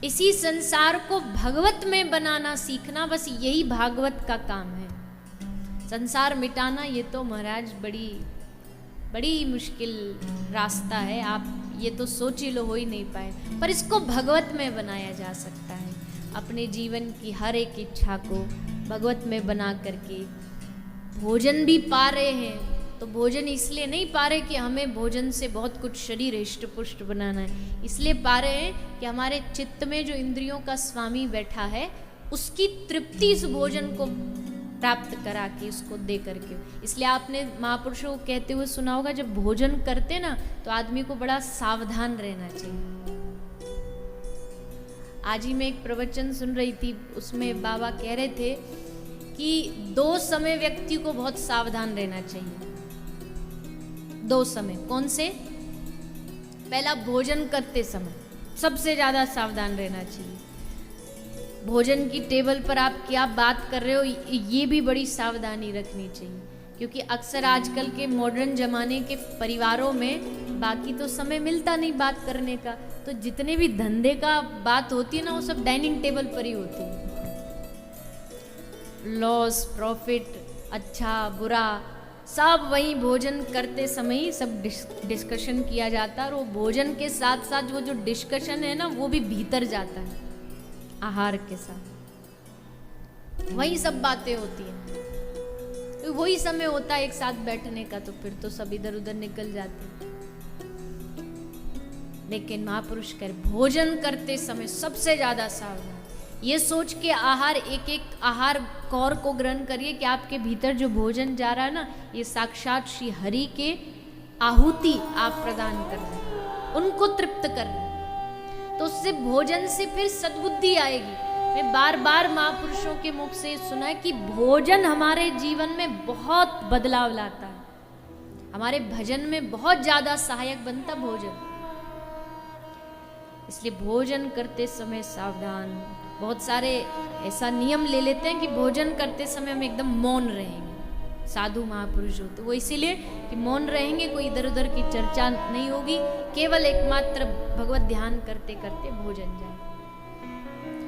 इसी संसार को भगवत में बनाना सीखना, बस यही भागवत का काम है। संसार मिटाना ये तो महाराज बड़ी मुश्किल रास्ता है, आप ये तो सोच ही लो, हो ही नहीं पाए। पर इसको भगवत में बनाया जा सकता है। अपने जीवन की हर एक इच्छा को भगवत में बना करके भोजन भी पा रहे हैं। तो भोजन इसलिए नहीं पा रहे कि हमें भोजन से बहुत कुछ शरीर हिष्ट पुष्ट बनाना है, इसलिए पा रहे हैं कि हमारे चित्त में जो इंद्रियों का स्वामी बैठा है उसकी तृप्ति इस भोजन को प्राप्त करा के, उसको दे करके। इसलिए आपने महापुरुषों को कहते हुए सुना होगा, जब भोजन करते ना तो आदमी को बड़ा सावधान रहना चाहिए। आज ही मैं एक प्रवचन सुन रही थी, उसमें बाबा कह रहे थे कि 2 समय व्यक्ति को बहुत सावधान रहना चाहिए। 2 समय कौन से? पहला, भोजन करते समय सबसे ज्यादा सावधान रहना चाहिए। भोजन की टेबल पर आप क्या बात कर रहे हो, ये भी बड़ी सावधानी रखनी चाहिए, क्योंकि अक्सर आजकल के मॉडर्न जमाने के परिवारों में बाकी तो समय मिलता नहीं बात करने का, तो जितने भी धंधे का बात होती है ना, वो सब डाइनिंग टेबल पर ही होती है। लॉस प्रॉफिट, अच्छा बुरा, सब वही भोजन करते समय ही सब डिस्कशन किया जाता है। और वो भोजन के साथ साथ वो जो डिस्कशन है ना, वो भी भीतर जाता है आहार के साथ, वही सब बातें होती हैं। तो वही समय होता है एक साथ बैठने का, तो फिर तो सब इधर उधर निकल जाते हैं। लेकिन महापुरुष कह भोजन करते समय सबसे ज्यादा सावधान, ये सोच के आहार, एक एक आहार कौर को ग्रहण करिए कि आपके भीतर जो भोजन जा रहा है ना, ये साक्षात श्री हरि के आहुति आप प्रदान कर रहे हैं, उनको तृप्त कर रहे हैं। तो उससे भोजन से फिर सद्बुद्धि आएगी। मैं बार बार महापुरुषों के मुख से सुना है कि भोजन हमारे जीवन में बहुत बदलाव लाता है, हमारे भजन में बहुत ज्यादा सहायक बनता भोजन। इसलिए भोजन करते समय सावधान। बहुत सारे ऐसा नियम ले लेते हैं कि भोजन करते समय हम एकदम मौन रहेंगे, साधु महापुरुष हो तो वो इसीलिए कि मौन रहेंगे, कोई इधर उधर की चर्चा नहीं होगी, केवल एकमात्र भगवत ध्यान करते करते भोजन जाए।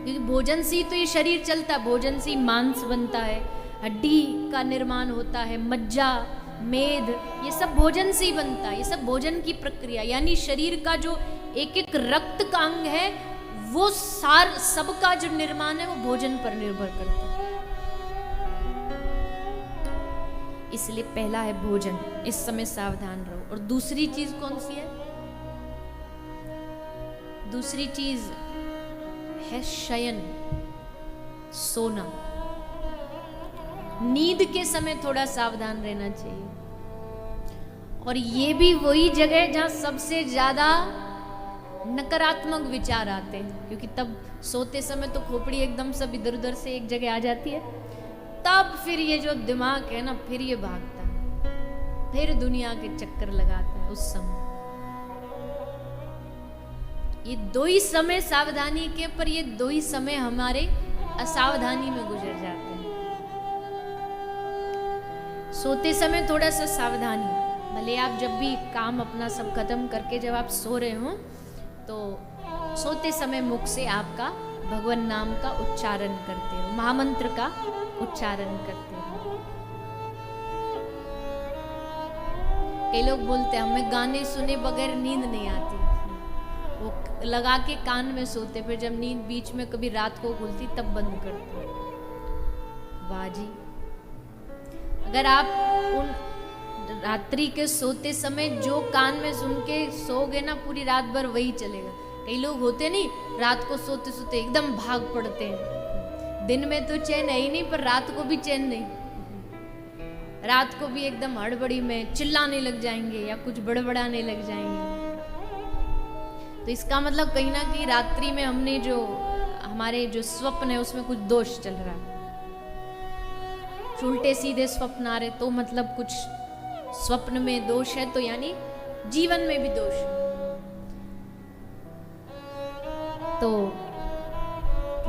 क्योंकि भोजन से ही तो ये शरीर चलता, भोजन से ही मांस बनता है, हड्डी का निर्माण होता है, मज्जा मेद, ये सब भोजन से ही बनता है। ये सब भोजन की प्रक्रिया, यानी शरीर का जो एक एक रक्त का अंग है, वो सार सबका जो निर्माण है वो भोजन पर निर्भर करता है। इसलिए पहला है भोजन, इस समय सावधान रहो। और दूसरी चीज कौन सी है? दूसरी चीज है शयन, सोना। नींद के समय थोड़ा सावधान रहना चाहिए। और ये भी वही जगह है जहां सबसे ज्यादा नकारात्मक विचार आते हैं, क्योंकि तब सोते समय तो खोपड़ी एकदम सब इधर उधर से एक जगह आ जाती है, तब फिर ये जो दिमाग है ना, फिर ये भागता है, फिर दुनिया के चक्कर लगाता है उस समय। ये 2 ही समय सावधानी के, पर ये 2 ही समय हमारे असावधानी में गुजर जाते हैं। सोते समय थोड़ा सा सावधानी, भले आप जब भी काम अपना सब खत्म करके जब आप सो रहे हो, तो सोते समय मुख से आपका भगवान नाम का उच्चारण करते हो, महामंत्र का उच्चारण करते हो। कई लोग बोलते हैं हमें गाने सुने बगैर नींद नहीं आती, वो लगा के कान में सोते, फिर जब नींद बीच में कभी रात को खुलती तब बंद करते। वाह जी, अगर आप उन रात्रि के सोते समय जो कान में सुन के सोगे ना, पूरी रात भर वही चलेगा। कई लोग होते नहीं, रात को सोते सोते एकदम भाग पड़ते हैं, दिन में तो चैन है ही नहीं, पर रात को भी चैन नहीं, रात को भी एकदम हड़बड़ी में चिल्लाने लग जाएंगे या कुछ बड़बड़ाने लग जाएंगे। तो इसका मतलब कहीं ना कहीं रात्रि में हमने जो हमारे जो स्वप्न है उसमें कुछ दोष चल रहा है। उल्टे सीधे स्वप्न आ रहे तो मतलब कुछ स्वप्न में दोष है, तो यानी जीवन में भी दोष है। तो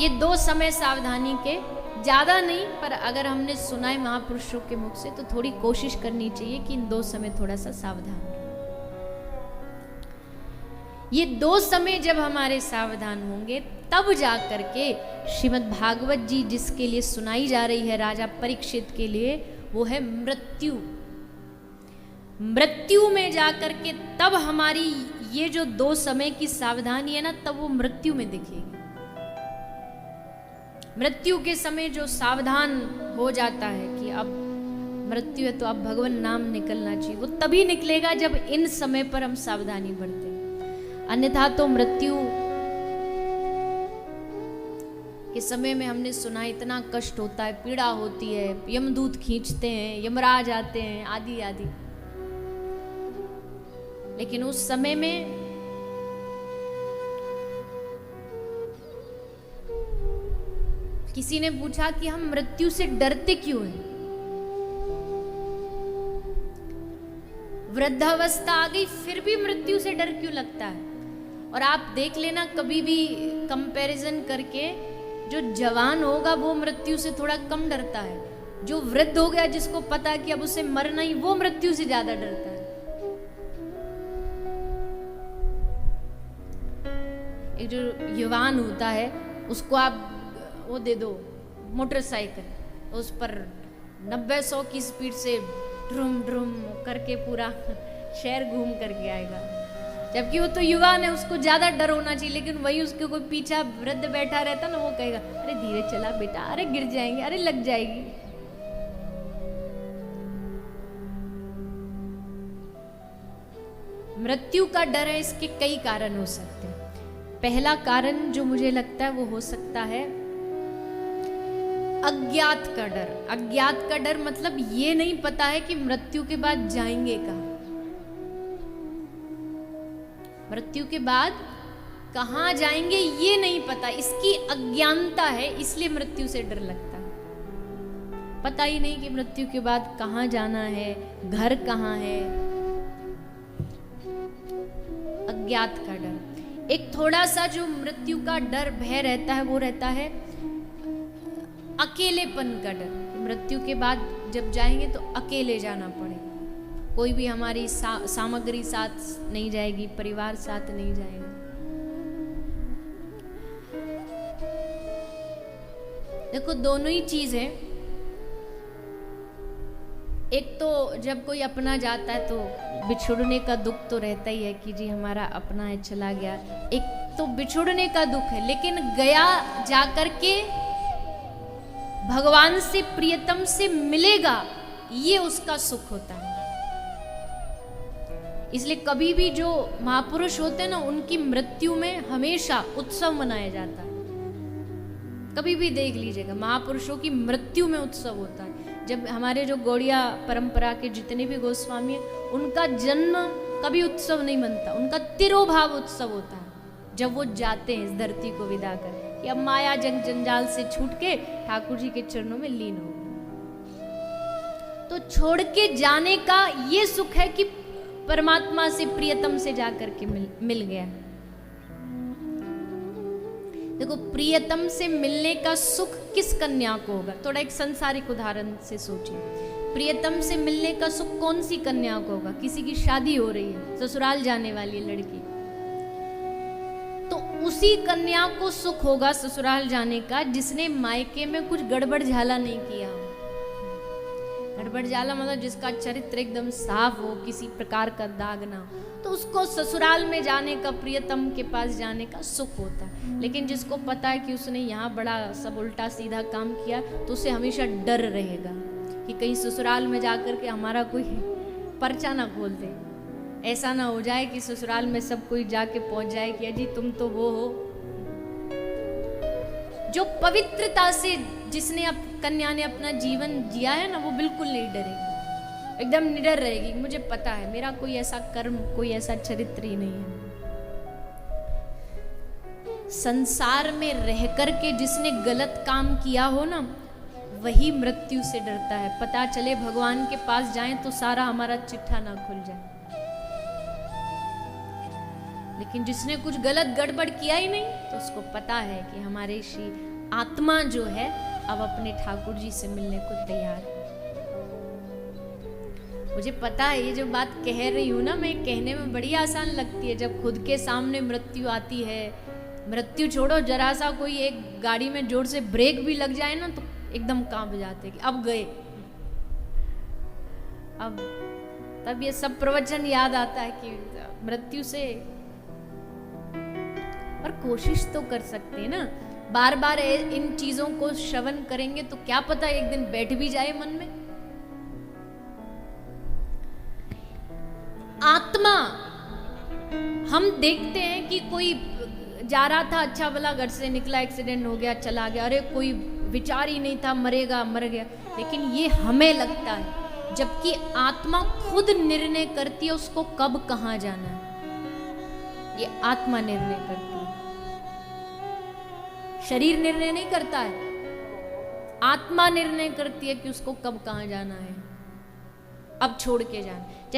ये 2 समय सावधानी के, ज्यादा नहीं, पर अगर हमने सुना है महापुरुषों के मुख से तो थोड़ी कोशिश करनी चाहिए कि इन 2 समय थोड़ा सा सावधान। ये 2 समय जब हमारे सावधान होंगे तब जा करके श्रीमद् भागवत जी जिसके लिए सुनाई जा रही है राजा परीक्षित के लिए, वो है मृत्यु। मृत्यु में जा करके तब हमारी ये जो 2 समय की सावधानी है ना, तब वो मृत्यु में दिखेगी। मृत्यु के समय जो सावधान हो जाता है कि अब मृत्यु है तो अब भगवान नाम निकलना चाहिए, वो तभी निकलेगा जब इन समय पर हम सावधानी बरतें। अन्यथा तो मृत्यु के समय में हमने सुना इतना कष्ट होता है, पीड़ा होती है, यमदूत खींचते हैं, यमराज आते हैं, आदि आदि। लेकिन उस समय में किसी ने पूछा कि हम मृत्यु से डरते क्यों हैं? वृद्धावस्था आ गई फिर भी मृत्यु से डर क्यों लगता है? और आप देख लेना कभी भी कंपैरिजन करके, जो जवान होगा वो मृत्यु से थोड़ा कम डरता है, जो वृद्ध हो गया जिसको पता है कि अब उसे मरना ही, वो मृत्यु से ज्यादा डरता है। एक जो युवान होता है उसको आप वो दे दो मोटरसाइकिल, उस पर 90-100 की स्पीड से ड्रुम ड्रुम करके पूरा शहर घूम करके आएगा, जबकि वो तो युवान है, उसको ज्यादा डर होना चाहिए। लेकिन वही उसके कोई पीछा वृद्ध बैठा रहता ना, वो कहेगा अरे धीरे चला बेटा, अरे गिर जाएंगे, अरे लग जाएगी। मृत्यु का डर है, इसके कई कारण हो सकते हैं। पहला कारण जो मुझे लगता है वो हो सकता है अज्ञात का डर। अज्ञात का डर मतलब ये नहीं पता है कि मृत्यु के बाद जाएंगे कहाँ, मृत्यु के बाद कहाँ जाएंगे ये नहीं पता, इसकी अज्ञानता है, इसलिए मृत्यु से डर लगता है। पता ही नहीं कि मृत्यु के बाद कहाँ जाना है, घर कहाँ है, अज्ञात का डर। एक थोड़ा सा जो मृत्यु का डर भय रहता है वो रहता है अकेलेपन का डर। मृत्यु के बाद जब जाएंगे तो अकेले जाना पड़ेगा, कोई भी हमारी सामग्री साथ नहीं जाएगी, परिवार साथ नहीं जाएगा। देखो दोनों ही चीज है, एक तो जब कोई अपना जाता है तो बिछुड़ने का दुख तो रहता ही है कि जी हमारा अपना है चला गया, एक तो बिछुड़ने का दुख है, लेकिन गया जाकर के भगवान से प्रियतम से मिलेगा, ये उसका सुख होता है। इसलिए कभी भी जो महापुरुष होते हैं ना, उनकी मृत्यु में हमेशा उत्सव मनाया जाता है। कभी भी देख लीजिएगा महापुरुषों की मृत्यु में उत्सव होता है। जब हमारे जो गौड़िया परंपरा के जितने भी गोस्वामी हैं, उनका जन्म कभी उत्सव नहीं मनता, उनका तिरोभाव उत्सव होता है जब वो जाते हैं इस धरती को विदा कर, कि अब माया जंग जंजाल से छूट के ठाकुर जी के चरणों में लीन हो। तो छोड़ के जाने का ये सुख है कि परमात्मा से प्रियतम से जाकर के मिल गया। देखो प्रियतम से मिलने का सुख किस कन्या को होगा? थोड़ा एक संसारिक उदाहरण से सोचिए। प्रियतम से मिलने का सुख कौन सी कन्या को होगा? किसी की शादी हो रही है, ससुराल जाने वाली है लड़की, तो उसी कन्या को सुख होगा ससुराल जाने का जिसने मायके में कुछ गड़बड़ झाला नहीं किया। गड़बड़ झाला मतलब जिसका चरित्र एकदम साफ हो, किसी प्रकार का दाग ना हो, तो उसको ससुराल में जाने का, प्रियतम के पास जाने का सुख होता है। लेकिन जिसको पता है कि उसने यहाँ बड़ा सब उल्टा सीधा काम किया, तो उसे हमेशा डर रहेगा कि कहीं ससुराल में जाकर के हमारा कोई पर्चा ना खोल दे, ऐसा ना हो जाए कि ससुराल में सब कोई जाके पहुंच जाए कि अजी तुम तो वो हो। जो पवित्रता से जिसने कन्या ने अपना जीवन जिया है ना, वो बिल्कुल नहीं डरेगी, एकदम निडर रहेगी। मुझे पता है मेरा कोई ऐसा कर्म, कोई ऐसा चरित्र ही नहीं है। संसार में रह करके जिसने गलत काम किया हो ना, वही मृत्यु से डरता है। पता चले भगवान के पास जाएं तो सारा हमारा चिट्ठा ना खुल जाए। लेकिन जिसने कुछ गलत गड़बड़ किया ही नहीं, तो उसको पता है कि हमारे श्री आत्मा जो है अब अपने ठाकुर जी से मिलने को तैयार है। मुझे पता है ये जो बात कह रही हूँ ना, मैं कहने में बड़ी आसान लगती है। जब खुद के सामने मृत्यु आती है, मृत्यु छोड़ो, जरा सा कोई एक गाड़ी में जोर से ब्रेक भी लग जाए ना तो एकदम कांप जाते कि अब गए। अब तब ये सब प्रवचन याद आता है कि मृत्यु से, पर कोशिश तो कर सकते हैं ना। बार बार इन चीजों को श्रवण करेंगे तो क्या पता एक दिन बैठ भी जाए मन में। आत्मा, हम देखते हैं कि कोई जा रहा था अच्छा भला, घर से निकला, एक्सीडेंट हो गया, चला गया, अरे कोई विचार ही नहीं था, मरेगा, मर गया। लेकिन ये हमें लगता है, जबकि आत्मा खुद निर्णय करती है उसको कब कहाँ जाना है। ये आत्मा निर्णय करती है, शरीर निर्णय नहीं करता है। आत्मा निर्णय करती है कि उसको कब कहाँ जाना है, अब छोड़ के जाना।